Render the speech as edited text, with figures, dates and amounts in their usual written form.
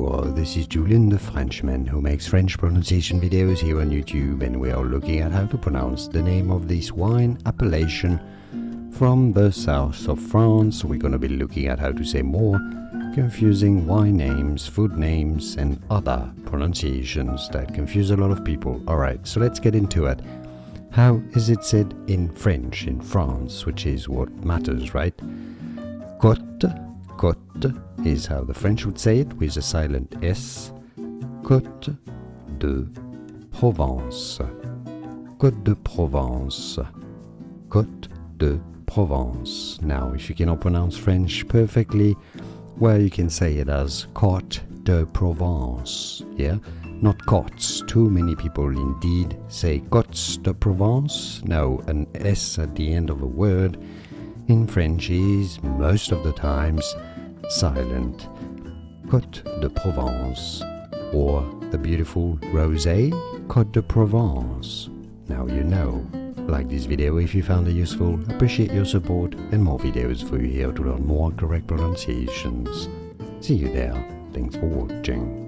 Bonjour, this is Julian the Frenchman who makes French pronunciation videos here on YouTube, and we are looking at how to pronounce the name of this wine appellation from the south of France. We're going to be looking at how to say more confusing wine names, food names, and other pronunciations that confuse a lot of people. Alright, so let's get into it. How is it said in French in France, which is what matters, right? Côte is how the French would say it, with a silent S. Cotes de Provence. Cotes de Provence. Cotes de Provence. Now, if you cannot pronounce French perfectly, well, you can say it as Cotes de Provence. Yeah? Not Cotes. Too many people indeed say Cotes de Provence. No, an S at the end of a word in French is, most of the times, silent. Cotes de Provence. Or the beautiful rosé, Cotes de Provence. Now you know. Like this video if you found it useful, appreciate your support, and more videos for you here to learn more correct pronunciations. See you there. Thanks for watching.